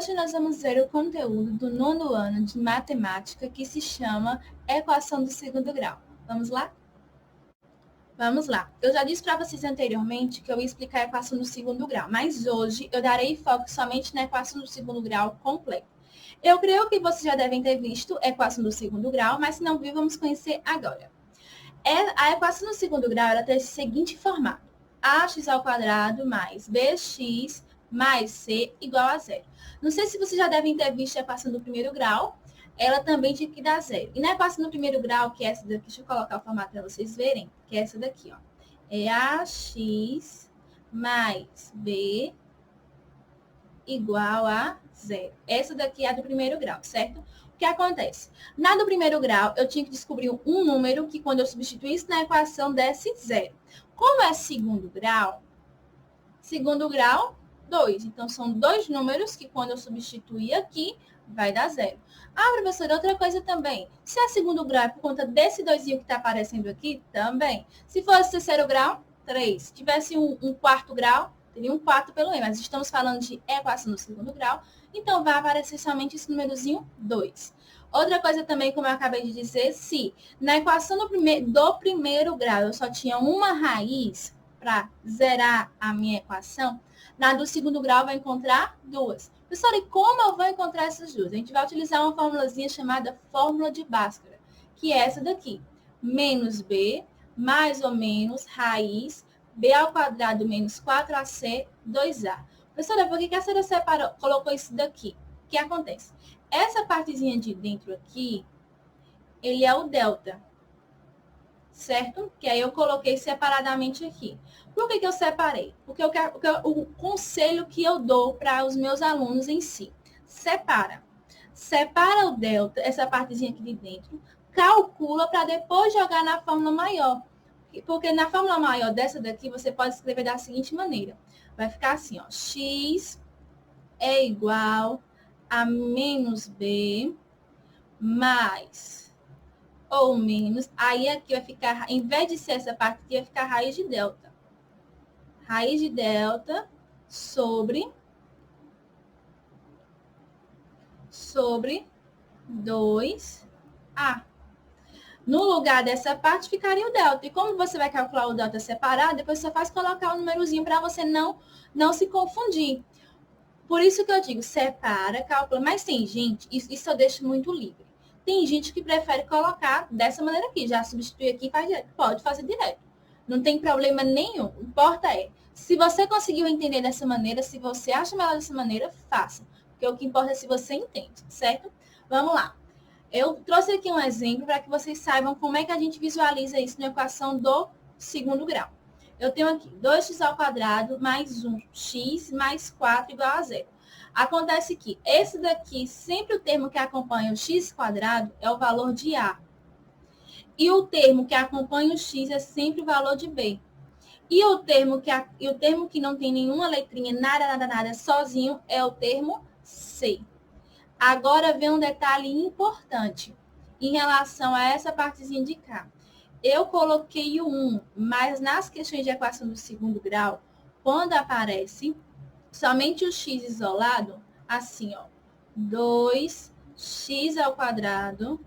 Hoje nós vamos ver o conteúdo do 9º ano de matemática que se chama Equação do segundo grau. Vamos lá? Vamos lá. Eu já disse para vocês anteriormente que eu ia explicar a equação do segundo grau, mas hoje eu darei foco somente na equação do segundo grau completa. Eu creio que vocês já devem ter visto a equação do segundo grau, mas se não viu, vamos conhecer agora. A equação do segundo grau ela tem o seguinte formato: ax² mais bx mais c igual a zero. Não sei se vocês já devem ter visto a equação do primeiro grau, ela também tinha que dar zero. E na equação do primeiro grau, que é essa daqui, deixa eu colocar o formato para vocês verem, que é essa daqui, ó. É ax mais b igual a zero. Essa daqui é a do primeiro grau, certo? O que acontece? Na do primeiro grau, eu tinha que descobrir um número que, quando eu substituísse na equação, desse zero. Como é segundo grau, 2. Então, são dois números que, quando eu substituir aqui, vai dar zero. Ah, professora, outra coisa também. Se é segundo grau é por conta desse 2 que está aparecendo aqui, também. Se fosse terceiro grau, 3. Se tivesse um quarto grau, teria um 4 pelo M. Mas estamos falando de equação do segundo grau, então vai aparecer somente esse númerozinho 2. Outra coisa também, como eu acabei de dizer, se na equação do primeiro grau eu só tinha uma raiz para zerar a minha equação, na do segundo grau vai encontrar duas. Professora, e como eu vou encontrar essas duas? A gente vai utilizar uma formulazinha chamada fórmula de Bhaskara, que é essa daqui. Menos b, mais ou menos, raiz, b² menos 4ac, 2a. Professora, por que a senhora colocou isso daqui? O que acontece? Essa partezinha de dentro aqui, ele é o delta, certo? Que aí eu coloquei separadamente aqui. Por que eu separei? Porque o conselho que eu dou para os meus alunos em si. Separa o delta, essa partezinha aqui de dentro, calcula para depois jogar na fórmula maior. Porque na fórmula maior dessa daqui, você pode escrever da seguinte maneira. Vai ficar assim, ó. X é igual a menos b mais ou menos. Aí aqui vai ficar, em vez de ser essa parte aqui, vai ficar raiz de delta. Raiz de delta sobre 2a. No lugar dessa parte, ficaria o delta. E como você vai calcular o delta separado, depois você faz colocar o númerozinho para você não se confundir. Por isso que eu digo, separa, calcula. Mas tem gente, isso eu deixo muito livre. Tem gente que prefere colocar dessa maneira aqui. Já substitui aqui e faz direto. Pode fazer direto. Não tem problema nenhum. O que importa é, se você conseguiu entender dessa maneira, se você acha melhor dessa maneira, faça. Porque o que importa é se você entende, certo? Vamos lá. Eu trouxe aqui um exemplo para que vocês saibam como é que a gente visualiza isso na equação do segundo grau. Eu tenho aqui 2x² mais 1x mais 4 igual a zero. Acontece que esse daqui, sempre o termo que acompanha o x² é o valor de A. E o termo que acompanha o x é sempre o valor de B. E o termo que não tem nenhuma letrinha, nada, sozinho, é o termo C. Agora vem um detalhe importante em relação a essa partezinha de cá. Eu coloquei o 1, mas nas questões de equação do segundo grau, quando aparece somente o x isolado, assim, ó, 2x²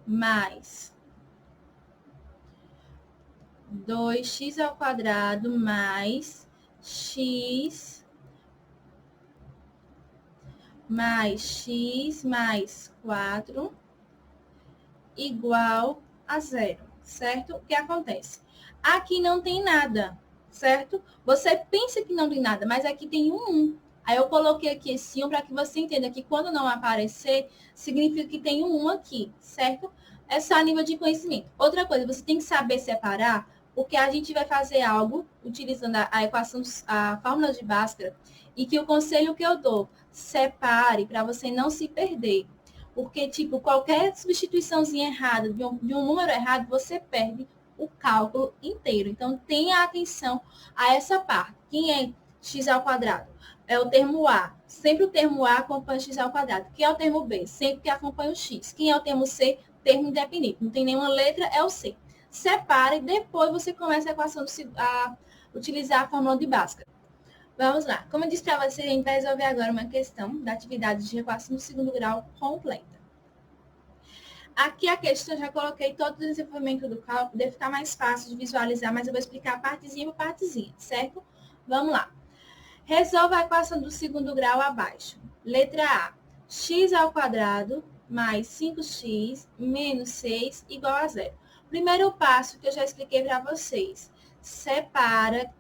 mais 2x² mais x mais 4 igual a zero, certo? O que acontece? Aqui não tem nada, certo? Você pensa que não tem nada, mas aqui tem um 1. Aí eu coloquei aqui esse 1 para que você entenda que quando não aparecer, significa que tem um 1 aqui, certo? É só nível de conhecimento. Outra coisa, você tem que saber separar, porque a gente vai fazer algo utilizando a equação, a fórmula de Bhaskara, e que o conselho que eu dou, separe para você não se perder. Porque, tipo, qualquer substituiçãozinha errada de um número errado, você perde o cálculo inteiro. Então, tenha atenção a essa parte. Quem é x²? É o termo A. Sempre o termo A acompanha x². Quem é o termo B? Sempre que acompanha o x. Quem é o termo C? Termo independente. Não tem nenhuma letra, é o C. Separe e depois você começa a equação a utilizar a fórmula de Bhaskara. Vamos lá. Como eu disse para você, a gente vai resolver agora uma questão da atividade de equação do segundo grau completa. Aqui a questão, já coloquei todo o desenvolvimento do cálculo, deve ficar mais fácil de visualizar, mas eu vou explicar partezinha por partezinha, certo? Vamos lá. Resolva a equação do segundo grau abaixo. Letra A. X ao quadrado mais 5x menos 6 igual a zero. Primeiro passo que eu já expliquei para vocês. Separa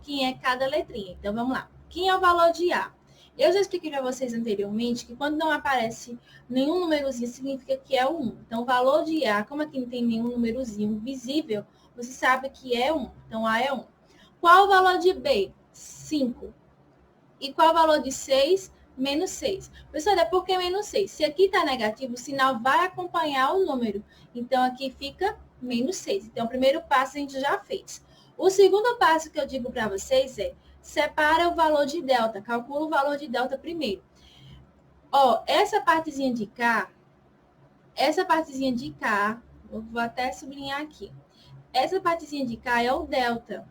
quem é cada letrinha. Então, vamos lá. Quem é o valor de A? Eu já expliquei para vocês anteriormente que quando não aparece nenhum númerozinho, significa que é o 1. Então, o valor de A, como aqui não tem nenhum númerozinho visível, você sabe que é 1. Então, A é 1. Qual o valor de B? 5. E qual o valor de 6? Menos 6. Professora, por que menos 6? Se aqui está negativo, o sinal vai acompanhar o número. Então, aqui fica menos 6. Então, o primeiro passo a gente já fez. O segundo passo que eu digo para vocês é, separa o valor de delta. Calcula o valor de delta primeiro. Ó, essa partezinha de cá, eu vou até sublinhar aqui. Essa partezinha de cá é o delta.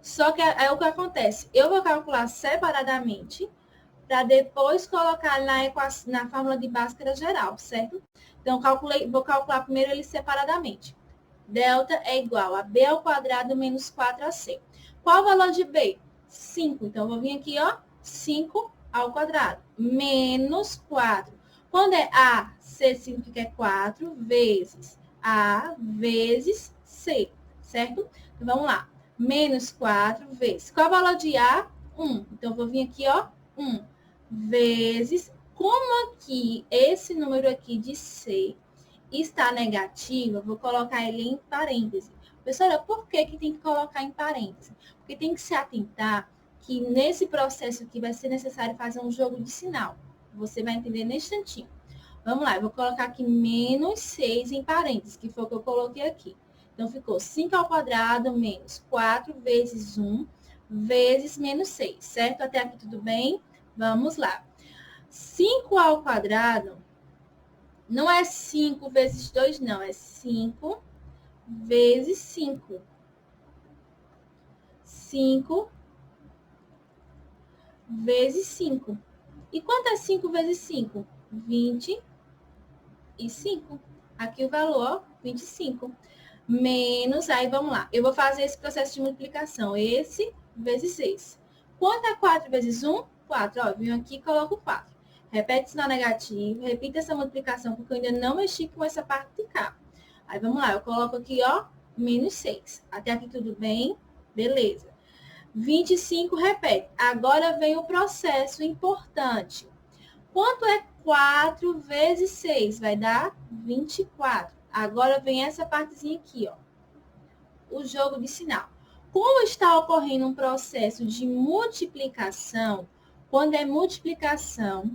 Só que é o que acontece. Eu vou calcular separadamente para depois colocar na fórmula de Bhaskara geral, certo? Então, vou calcular primeiro ele separadamente. Delta é igual a B ao quadrado menos 4AC. Qual o valor de B? 5. Então, vou vir aqui, ó, 5 ao quadrado, menos 4. Quando é A, C significa 4 vezes A vezes C, certo? Então, vamos lá. Menos 4 vezes. Qual é o valor de A? 1. Então, eu vou vir aqui, ó, 1 vezes. Como aqui, esse número aqui de C está negativo, eu vou colocar ele em parêntese. Professora, por que tem que colocar em parêntese? Porque tem que se atentar que nesse processo aqui vai ser necessário fazer um jogo de sinal. Você vai entender nesse instantinho. Vamos lá, eu vou colocar aqui menos 6 em parênteses, que foi o que eu coloquei aqui. Então, ficou 5 ao quadrado menos 4 vezes 1 vezes menos 6, certo? Até aqui tudo bem? Vamos lá. 5 ao quadrado não é 5 vezes 2, não. É 5 vezes 5. 5 vezes 5. E quanto é 5 vezes 5? 25. Aqui o valor, 25. Menos, aí vamos lá. Eu vou fazer esse processo de multiplicação. Esse vezes 6. Quanto é 4 vezes 1? 4. Ó, eu venho aqui e coloco 4. Repete sinal negativo. Repita essa multiplicação, porque eu ainda não mexi com essa parte de cá. Aí vamos lá. Eu coloco aqui, ó, menos 6. Até aqui tudo bem? Beleza. 25, repete. Agora vem o processo importante. Quanto é 4 vezes 6? Vai dar 24. Agora vem essa partezinha aqui, ó. O jogo de sinal. Como está ocorrendo um processo de multiplicação, quando é multiplicação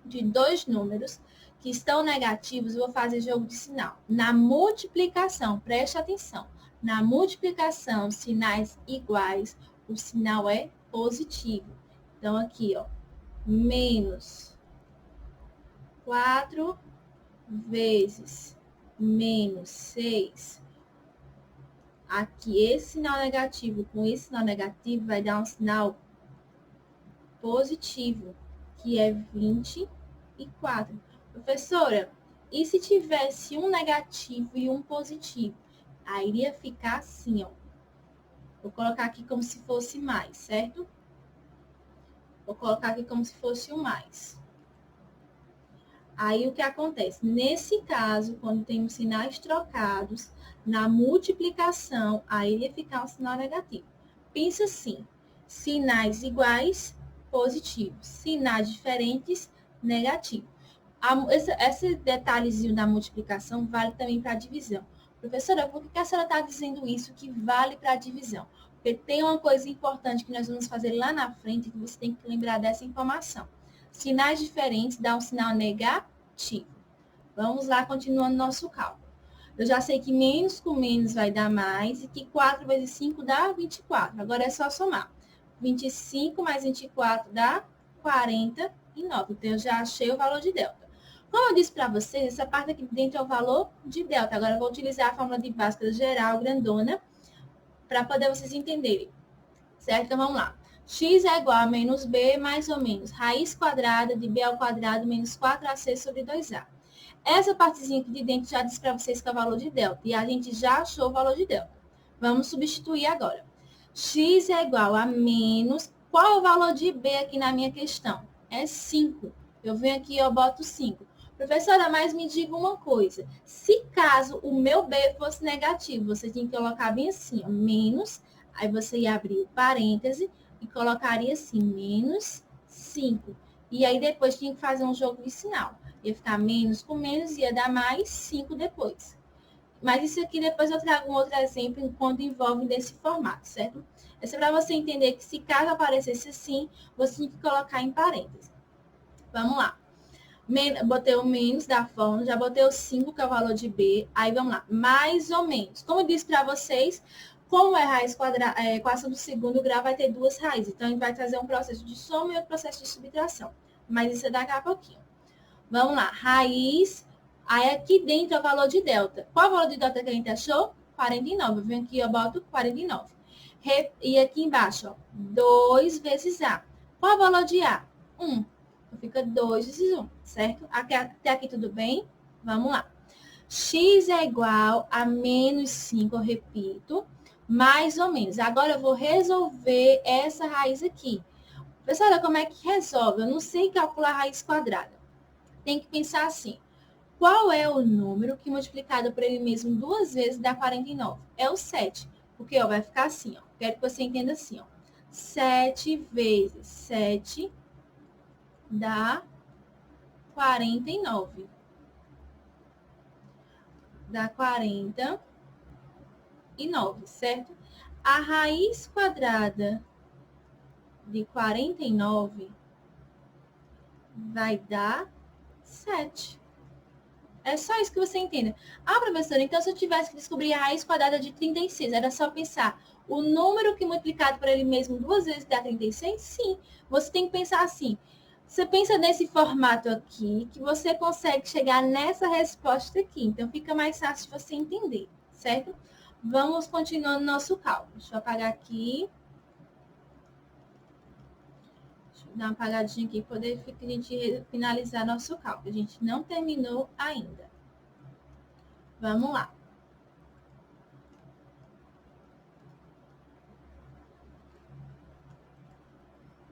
de dois números que estão negativos, eu vou fazer jogo de sinal. Na multiplicação, preste atenção. Na multiplicação, sinais iguais, o sinal é positivo. Então, aqui, ó, menos 4 vezes menos 6. Aqui, esse sinal negativo com esse sinal negativo vai dar um sinal positivo, que é 24. Professora, e se tivesse um negativo e um positivo? Aí iria ficar assim, ó. Vou colocar aqui como se fosse mais, certo? Vou colocar aqui como se fosse o mais. Aí, o que acontece? Nesse caso, quando temos sinais trocados, na multiplicação, aí ia ficar um sinal negativo. Pensa assim, sinais iguais, positivo. Sinais diferentes, negativo. Esse detalhezinho da multiplicação vale também para a divisão. Professora, por que a senhora está dizendo isso que vale para a divisão? Porque tem uma coisa importante que nós vamos fazer lá na frente, que você tem que lembrar dessa informação. Sinais diferentes dá um sinal negativo. Vamos lá, continuando nosso cálculo. Eu já sei que menos com menos vai dar mais e que 4 vezes 5 dá 24. Agora é só somar. 25 mais 24 dá 49. Então, eu já achei o valor de delta. Como eu disse para vocês, essa parte aqui dentro é o valor de delta. Agora, eu vou utilizar a fórmula de Bhaskara geral, grandona, para poder vocês entenderem. certo? Então, vamos lá. X é igual a menos B mais ou menos raiz quadrada de B ao quadrado menos 4AC sobre 2A. Essa partezinha aqui de dentro já disse para vocês que é o valor de delta. E a gente já achou o valor de delta. Vamos substituir agora. X é igual a menos... Qual é o valor de B aqui na minha questão? É 5. Eu venho aqui e eu boto 5. Professora, mas me diga uma coisa. Se caso o meu B fosse negativo, você tinha que colocar bem assim, ó, menos... Aí você ia abrir o parêntese e colocaria assim, menos 5. E aí depois tinha que fazer um jogo de sinal. Ia ficar menos com menos, ia dar mais 5 depois. Mas isso aqui depois eu trago um outro exemplo quando envolve desse formato, certo? Essa é para você entender que se caso aparecesse assim, você tinha que colocar em parênteses. Vamos lá. Botei o menos da fórmula, já botei o 5, que é o valor de B. Aí vamos lá, mais ou menos. Como eu disse para vocês, como é raiz quadrada, equação do segundo grau vai ter duas raízes. Então, a gente vai trazer um processo de soma e outro processo de subtração. Mas isso é daqui a pouquinho. Vamos lá, raiz. Aí aqui dentro é o valor de delta. Qual é o valor de delta que a gente achou? 49. Eu venho aqui, eu boto 49. E aqui embaixo, ó, 2 vezes A. Qual é o valor de A? 1. Então, fica 2 vezes 1, certo? Até aqui tudo bem? Vamos lá. X é igual a menos 5, eu repito, mais ou menos. Agora eu vou resolver essa raiz aqui. Professora, como é que resolve? Eu não sei calcular a raiz quadrada. Tem que pensar assim. Qual é o número que multiplicado por ele mesmo 2 vezes dá 49? É o 7. Porque ó, vai ficar assim. Ó. Quero que você entenda assim. Ó. 7 vezes 7 dá 49. Dá 49, certo? A raiz quadrada de 49 vai dar 7. É só isso que você entenda. Ah, professora, então se eu tivesse que descobrir a raiz quadrada de 36, era só pensar o número que multiplicado por ele mesmo 2 vezes dá 36? Sim. Você tem que pensar assim. Você pensa nesse formato aqui, que você consegue chegar nessa resposta aqui. Então, fica mais fácil de você entender, certo? Vamos continuando nosso cálculo. Deixa eu apagar aqui. Deixa eu dar uma apagadinha aqui, para poder a gente finalizar nosso cálculo. A gente não terminou ainda. Vamos lá.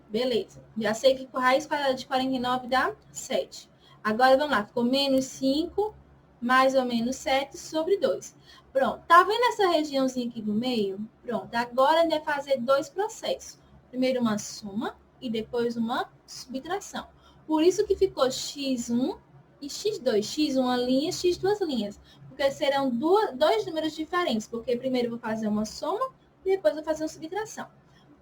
Beleza. Já sei que a raiz quadrada de 49 dá 7. Agora, vamos lá. Ficou menos 5, mais ou menos 7 sobre 2. Pronto. Tá vendo essa regiãozinha aqui do meio? Pronto. Agora, a gente vai fazer dois processos. Primeiro, uma soma e depois uma subtração. Por isso que ficou x1 e x2. x uma linha, x duas linhas. Porque serão dois números diferentes. Porque primeiro eu vou fazer uma soma e depois eu vou fazer uma subtração.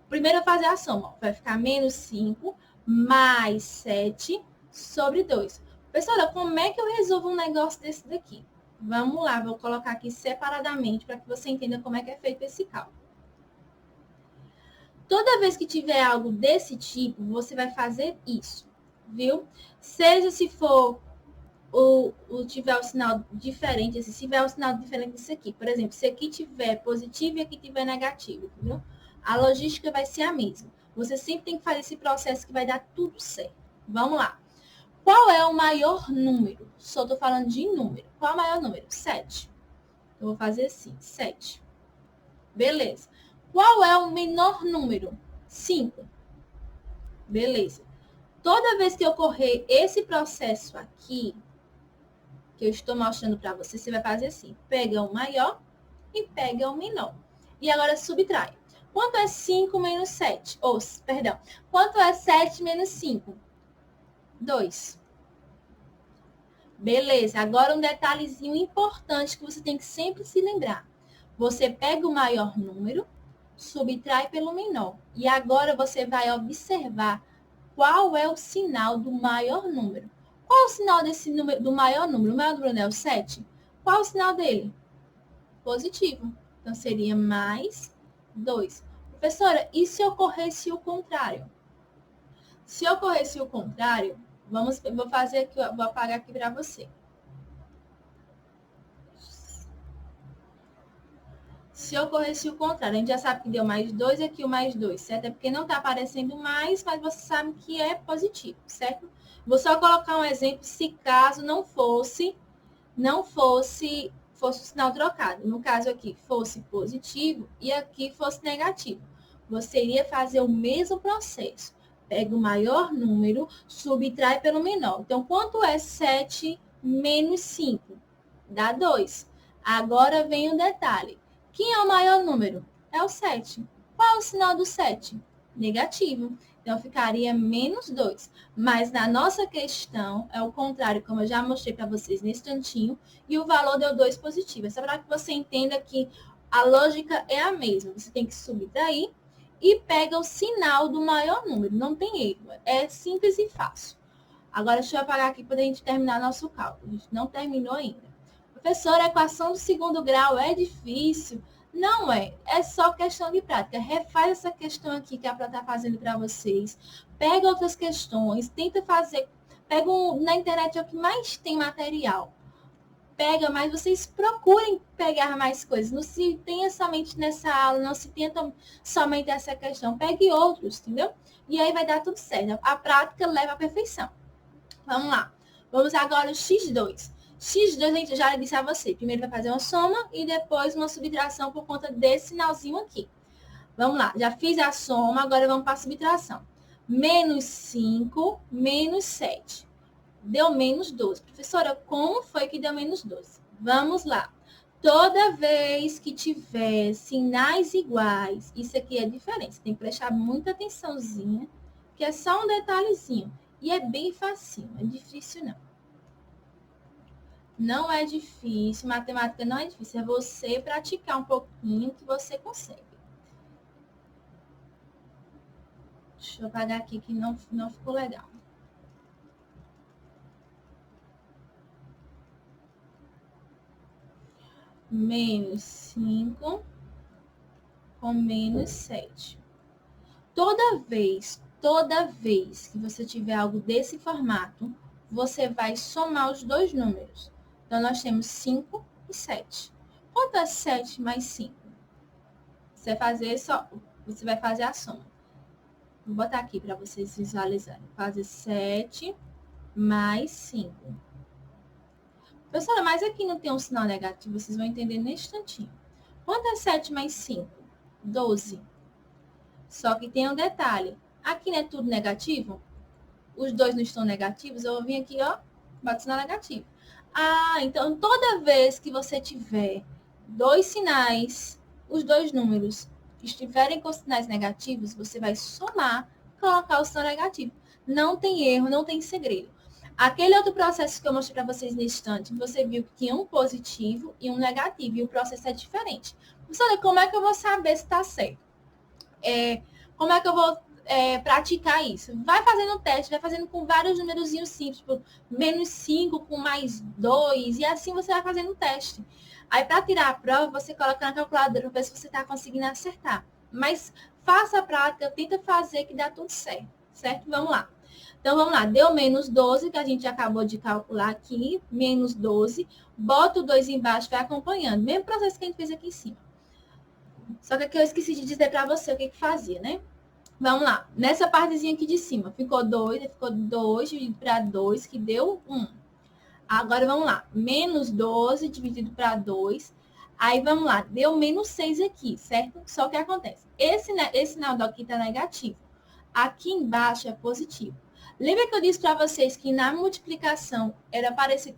Primeiro eu vou fazer a soma. Vai ficar menos 5 mais 7 sobre 2. Professora, como é que eu resolvo um negócio desse daqui? Vamos lá, vou colocar aqui separadamente para que você entenda como é que é feito esse cálculo. Toda vez que tiver algo desse tipo, você vai fazer isso, viu? Seja se for tiver o sinal diferente, se tiver o sinal diferente disso aqui. Por exemplo, se aqui tiver positivo e aqui tiver negativo, entendeu? A logística vai ser a mesma. Você sempre tem que fazer esse processo que vai dar tudo certo. Vamos lá. Qual é o maior número? Só estou falando de número. Qual é o maior número? 7. Eu vou fazer assim, 7. Beleza. Qual é o menor número? 5. Beleza. Toda vez que ocorrer esse processo aqui, que eu estou mostrando para você, você vai fazer assim. Pega o maior e pega o menor. E agora subtrai. Quanto é 5 menos 7? Perdão. Quanto é 7 menos 5? 2. Beleza. Agora um detalhezinho importante que você tem que sempre se lembrar. Você pega o maior número, subtrai pelo menor. E agora você vai observar qual é o sinal do maior número. Qual é o sinal desse número, do maior número? O maior número é o 7? Qual é o sinal dele? Positivo. Então, seria mais 2. Professora, e se ocorresse o contrário? Se ocorresse o contrário, vou fazer aqui, vou apagar aqui para você. Se ocorresse o contrário, a gente já sabe que deu mais 2 e aqui o mais 2, certo? É porque não está aparecendo mais, mas você sabe que é positivo, certo? Vou só colocar um exemplo se caso fosse o sinal trocado. No caso aqui, fosse positivo e aqui fosse negativo. Você iria fazer o mesmo processo. Pega o maior número, subtrai pelo menor. Então, quanto é 7 menos 5? Dá 2. Agora vem o detalhe. Quem é o maior número? É o 7. Qual é o sinal do 7? Negativo. Então, ficaria menos 2. Mas na nossa questão, é o contrário, como eu já mostrei para vocês nesse instantinho, e o valor deu 2 positivo. É só para que você entenda que a lógica é a mesma. Você tem que subtrair e pega o sinal do maior número. Não tem erro. É simples e fácil. Agora, deixa eu apagar aqui para a gente terminar nosso cálculo. A gente não terminou ainda. Professora, a equação do segundo grau é difícil? Não é. É só questão de prática. Refaz essa questão aqui que a Pró está fazendo para vocês. Pega outras questões. Tenta fazer. Pega na internet é o que mais tem material. Pega, mas vocês procurem pegar mais coisas. Não se tenha somente nessa aula, não se tenta somente essa questão. Pegue outros, entendeu? E aí vai dar tudo certo. A prática leva à perfeição. Vamos lá. Vamos agora ao x2. X2, a gente já disse a você. Primeiro vai fazer uma soma e depois uma subtração por conta desse sinalzinho aqui. Vamos lá. Já fiz a soma, agora vamos para a subtração. Menos 5, menos 7. Deu menos 12. Professora, como foi que deu menos 12? Vamos lá. Toda vez que tiver sinais iguais, isso aqui é diferente. Você tem que prestar muita atençãozinha, que é só um detalhezinho. E é bem facinho, não é difícil não. Não é difícil, matemática não é difícil. É você praticar um pouquinho que você consegue. Deixa eu apagar aqui que não ficou legal. Menos 5 com menos 7. Toda vez que você tiver algo desse formato, você vai somar os dois números. Então, nós temos 5 e 7. Quanto é 7 mais 5? Você vai fazer a soma. Vou botar aqui para vocês visualizarem. Fazer 7 mais 5. Professora, mas aqui não tem um sinal negativo, vocês vão entender nesse instantinho. Quanto é 7 mais 5? 12. Só que tem um detalhe. Aqui não é tudo negativo? Os dois não estão negativos, eu vou vir aqui, ó, boto sinal negativo. Ah, então toda vez que você tiver dois sinais, os dois números que estiverem com sinais negativos, você vai somar, colocar o sinal negativo. Não tem erro, não tem segredo. Aquele outro processo que eu mostrei para vocês nesse instante, você viu que tinha um positivo e um negativo, e o processo é diferente. Professora, como é que eu vou saber se está certo? Como é que eu vou praticar isso? Vai fazendo teste, vai fazendo com vários númerozinhos simples, tipo, menos 5 com mais 2, e assim você vai fazendo o teste. Aí, para tirar a prova, você coloca na calculadora para ver se você está conseguindo acertar. Mas faça a prática, tenta fazer que dá tudo certo, certo? Vamos lá. Então, vamos lá. Deu menos 12, que a gente acabou de calcular aqui. Menos 12. Bota o 2 embaixo, vai acompanhando. Mesmo processo que a gente fez aqui em cima. Só que aqui eu esqueci de dizer para você o que fazia, né? Vamos lá. Nessa partezinha aqui de cima, ficou 2 dividido para 2, que deu 1. Agora, vamos lá. Menos 12 dividido para 2. Aí, vamos lá. Deu menos 6 aqui, certo? Só que acontece. Esse sinal aqui está negativo. Aqui embaixo é positivo. Lembra que eu disse para vocês que na multiplicação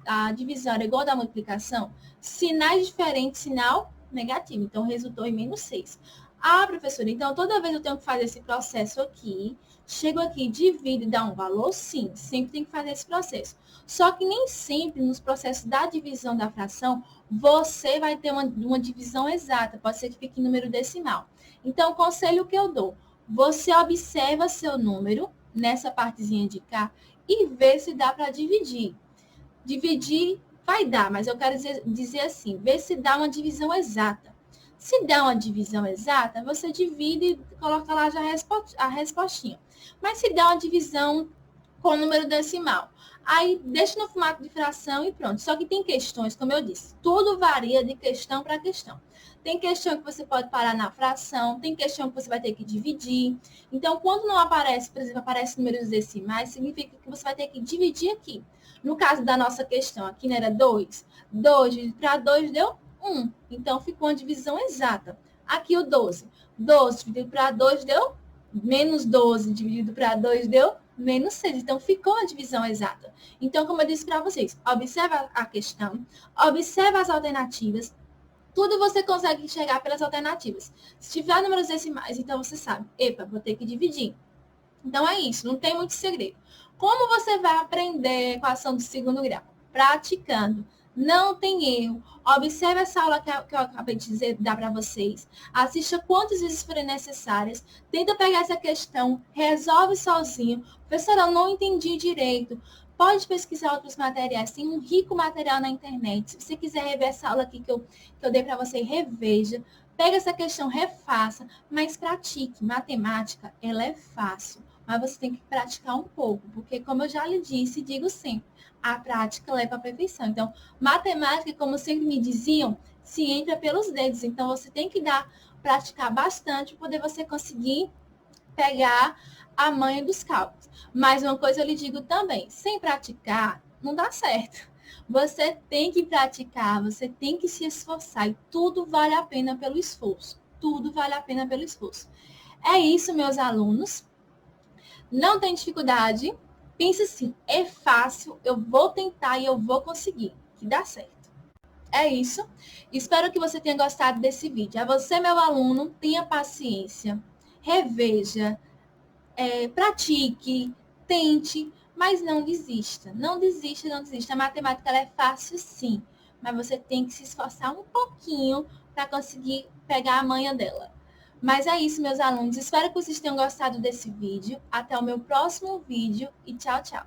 a divisão era igual da multiplicação? Sinais diferentes, sinal negativo. Então, resultou em menos 6. Ah, professora, então toda vez eu tenho que fazer esse processo aqui, chego aqui, divido e dá um valor? Sim, sempre tem que fazer esse processo. Só que nem sempre nos processos da divisão da fração, você vai ter uma divisão exata, pode ser que fique em número decimal. Então, o conselho que eu dou, você observa seu número nessa partezinha de cá e vê se dá para dividir. Dividir vai dar, mas eu quero dizer assim, vê se dá uma divisão exata. Se dá uma divisão exata, você divide e coloca lá já a respostinha. Mas se dá uma divisão com número decimal. Aí, deixa no formato de fração e pronto. Só que tem questões, como eu disse, tudo varia de questão para questão. Tem questão que você pode parar na fração, tem questão que você vai ter que dividir. Então, quando não aparece, por exemplo, aparece números decimais, significa que você vai ter que dividir aqui. No caso da nossa questão, aqui não era 2. 2 dividido para 2 deu 1. Então, ficou uma divisão exata. Aqui o 12. 12 dividido para 2 deu menos 12 dividido para 2 deu menos 6. Então, ficou uma divisão exata. Então, como eu disse para vocês, observa a questão, observa as alternativas, tudo você consegue enxergar pelas alternativas. Se tiver números decimais, então você sabe, epa, vou ter que dividir. Então, é isso, não tem muito segredo. Como você vai aprender a equação do segundo grau? Praticando. Não tem erro. Observe essa aula que eu acabei de dizer, dar para vocês. Assista quantas vezes forem necessárias. Tenta pegar essa questão, resolve sozinho. Professora, eu não entendi direito. Pode pesquisar outros materiais. Tem um rico material na internet. Se você quiser rever essa aula aqui que eu dei para você, reveja. Pega essa questão, refaça, mas pratique. Matemática, ela é fácil, mas você tem que praticar um pouco, porque como eu já lhe disse e digo sempre, a prática leva à perfeição. Então, matemática, como sempre me diziam, se entra pelos dedos. Então, você tem que praticar bastante para poder você conseguir pegar a manha dos cálculos. Mas uma coisa eu lhe digo também, sem praticar, não dá certo. Você tem que praticar, você tem que se esforçar e tudo vale a pena pelo esforço. Tudo vale a pena pelo esforço. É isso, meus alunos. Não tem dificuldade. Pense assim, é fácil, eu vou tentar e eu vou conseguir, que dá certo. É isso. Espero que você tenha gostado desse vídeo. A você, meu aluno, tenha paciência, reveja, pratique, tente, mas não desista. Não desista, não desista. A matemática ela é fácil, sim, mas você tem que se esforçar um pouquinho para conseguir pegar a manha dela. Mas é isso, meus alunos. Espero que vocês tenham gostado desse vídeo. Até o meu próximo vídeo e tchau, tchau.